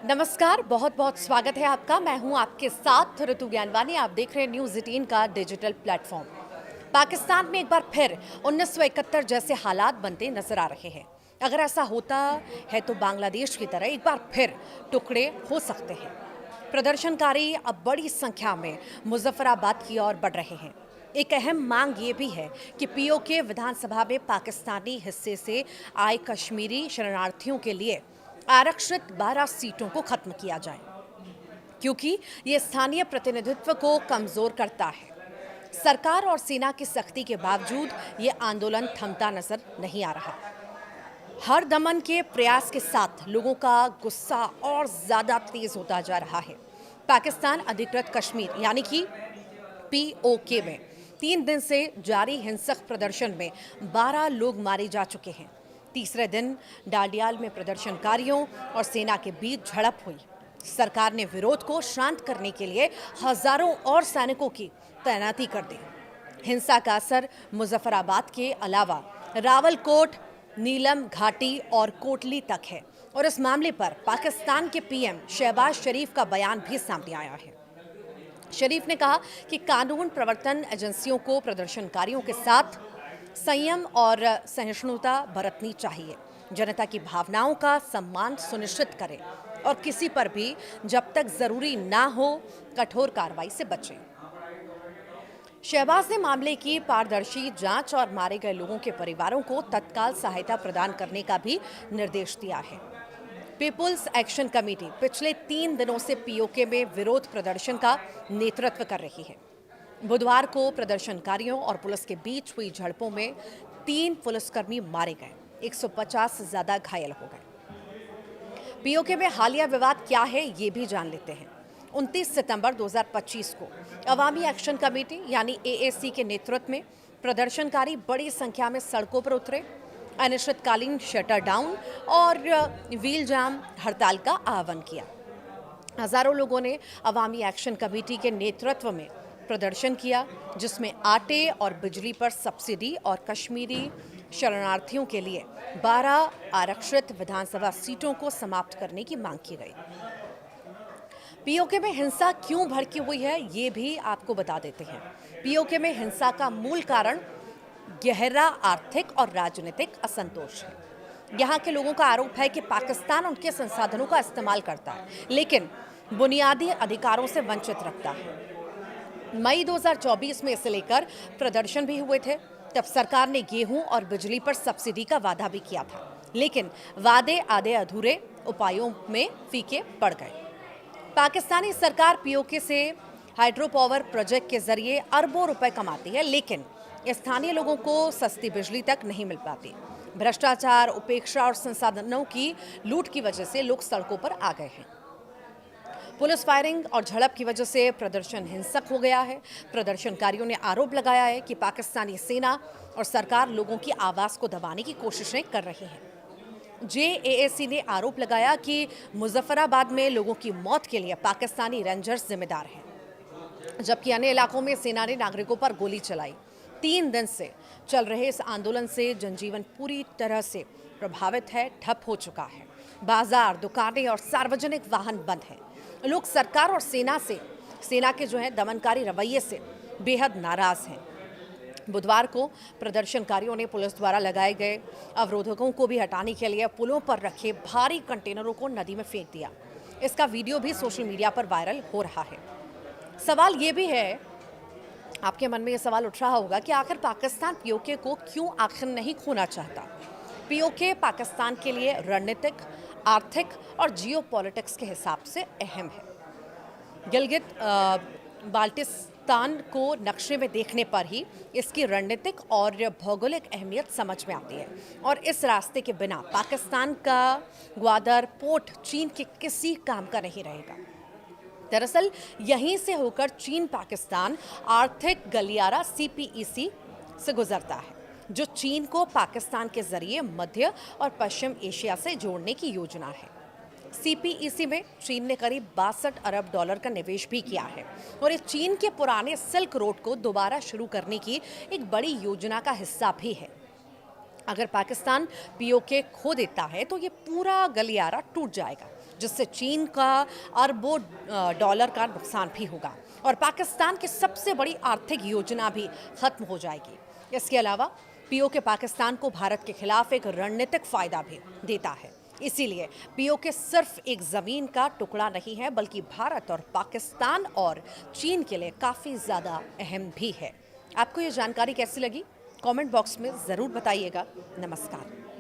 नमस्कार, बहुत बहुत स्वागत है आपका। मैं हूं आपके साथ ऋतु ज्ञानवानी। आप देख रहे हैं न्यूज़ 18 का डिजिटल प्लेटफॉर्म। पाकिस्तान में एक बार फिर 1971 जैसे हालात बनते नजर आ रहे हैं। अगर ऐसा होता है तो बांग्लादेश की तरह एक बार फिर टुकड़े हो सकते हैं। प्रदर्शनकारी अब बड़ी संख्या में मुजफ्फराबाद की ओर बढ़ रहे हैं। एक अहम मांग ये भी है कि पीओके विधानसभा में पाकिस्तानी हिस्से से आए कश्मीरी शरणार्थियों के लिए आरक्षित 12 सीटों को खत्म किया जाए, क्योंकि ये स्थानीय प्रतिनिधित्व को कमजोर करता है। सरकार और सेना की सख्ती के बावजूद ये आंदोलन थमता नजर नहीं आ रहा। हर दमन के प्रयास के साथ लोगों का गुस्सा और ज्यादा तेज होता जा रहा है। पाकिस्तान अधिकृत कश्मीर यानी कि पीओके में 3 दिन से जारी हिंसक प्रदर्शन में 12 लोग मारे जा चुके हैं। तीसरे दिन डाडियाल में प्रदर्शनकारियों और सेना के बीच झड़प हुई। सरकार ने विरोध को शांत करने के लिए हजारों और सैनिकों की तैनाती कर दी। हिंसा का असर मुजफ्फराबाद के अलावा रावलकोट, नीलम घाटी और कोटली तक है और इस मामले पर पाकिस्तान के पीएम शहबाज शरीफ का बयान भी सामने आया है। शरीफ ने कहा कि कानून प्रवर्तन एजेंसियों को प्रदर्शनकारियों के साथ संयम और सहिष्णुता बरतनी चाहिए, जनता की भावनाओं का सम्मान सुनिश्चित करें और किसी पर भी जब तक जरूरी ना हो कठोर कार्रवाई से बचें। शहबाज ने मामले की पारदर्शी जांच और मारे गए लोगों के परिवारों को तत्काल सहायता प्रदान करने का भी निर्देश दिया है। पीपुल्स एक्शन कमेटी पिछले 3 दिनों से पीओके में विरोध प्रदर्शन का नेतृत्व कर रही है। बुधवार को प्रदर्शनकारियों और पुलिस के बीच हुई झड़पों में 3 पुलिसकर्मी मारे गए, 150 से ज्यादा घायल हो गए। पीओके में हालिया विवाद क्या है ये भी जान लेते हैं। 29 सितंबर 2025 को अवामी एक्शन कमेटी यानी एएसी के नेतृत्व में प्रदर्शनकारी बड़ी संख्या में सड़कों पर उतरे, अनिश्चितकालीन शटर डाउन और व्हील जाम हड़ताल का आह्वान किया। हजारों लोगों ने अवामी एक्शन कमेटी के नेतृत्व में प्रदर्शन किया, जिसमें आटे और बिजली पर सब्सिडी और कश्मीरी शरणार्थियों के लिए 12 आरक्षित विधानसभा सीटों को समाप्त करने की मांग की गई। पीओके में हिंसा क्यों भड़की हुई है ये भी आपको बता देते हैं। पीओके में हिंसा का मूल कारण गहरा आर्थिक और राजनीतिक असंतोष है। यहाँ के लोगों का आरोप है कि पाकिस्तान उनके संसाधनों का इस्तेमाल करता है, लेकिन बुनियादी अधिकारों से वंचित रखता है। मई 2024 में इसे लेकर प्रदर्शन भी हुए थे। तब सरकार ने गेहूं और बिजली पर सब्सिडी का वादा भी किया था, लेकिन वादे आधे अधूरे उपायों में फीके पड़ गए। पाकिस्तानी सरकार पीओके से हाइड्रो पावर प्रोजेक्ट के जरिए अरबों रुपए कमाती है, लेकिन स्थानीय लोगों को सस्ती बिजली तक नहीं मिल पाती। भ्रष्टाचार, उपेक्षा और संसाधनों की लूट की वजह से लोग सड़कों पर आ गए हैं। पुलिस फायरिंग और झड़प की वजह से प्रदर्शन हिंसक हो गया है। प्रदर्शनकारियों ने आरोप लगाया है कि पाकिस्तानी सेना और सरकार लोगों की आवाज को दबाने की कोशिशें कर रही हैं। जेएसी ने आरोप लगाया कि मुजफ्फराबाद में लोगों की मौत के लिए पाकिस्तानी रेंजर्स जिम्मेदार हैं, जबकि अन्य इलाकों में सेना ने नागरिकों पर गोली चलाई। 3 दिन से चल रहे इस आंदोलन से जनजीवन पूरी तरह से प्रभावित है, ठप हो चुका है। बाजार, दुकानें और सार्वजनिक वाहन बंद हैं। लोग सरकार और सेना के दमनकारी रवैये से बेहद नाराज हैं। बुधवार को प्रदर्शनकारियों ने पुलिस द्वारा लगाए गए अवरोधकों को भी हटाने के लिए पुलों पर रखे भारी कंटेनरों को नदी में फेंक दिया। इसका वीडियो भी सोशल मीडिया पर वायरल हो रहा है। सवाल ये भी है, आपके मन में ये सवाल उठ रहा होगा कि आखिर पाकिस्तान पीओके को क्यों आखिर नहीं खोना चाहता। पीओके पाकिस्तान के लिए रणनीतिक, आर्थिक और जियोपॉलिटिक्स के हिसाब से अहम है। गिलगित बाल्टिस्तान को नक्शे में देखने पर ही इसकी रणनीतिक और भौगोलिक अहमियत समझ में आती है और इस रास्ते के बिना पाकिस्तान का ग्वादर पोर्ट चीन के किसी काम का नहीं रहेगा। दरअसल यहीं से होकर चीन पाकिस्तान आर्थिक गलियारा सीपीईसी से गुजरता है, जो चीन को पाकिस्तान के जरिए मध्य और पश्चिम एशिया से जोड़ने की योजना है। सीपीईसी में चीन ने करीब $62 अरब का निवेश भी किया है और ये चीन के पुराने सिल्क रोड को दोबारा शुरू करने की एक बड़ी योजना का हिस्सा भी है। अगर पाकिस्तान पीओके खो देता है तो ये पूरा गलियारा टूट जाएगा जिससे चीन का अरबों डॉलर का नुकसान भी होगा और पाकिस्तान की सबसे बड़ी आर्थिक योजना भी खत्म हो जाएगी। इसके अलावा पीओके पाकिस्तान को भारत के खिलाफ एक रणनीतिक फायदा भी देता है। इसीलिए पीओके सिर्फ एक जमीन का टुकड़ा नहीं है, बल्कि भारत और पाकिस्तान और चीन के लिए काफी ज्यादा अहम भी है। आपको ये जानकारी कैसी लगी? कमेंट बॉक्स में जरूर बताइएगा। नमस्कार।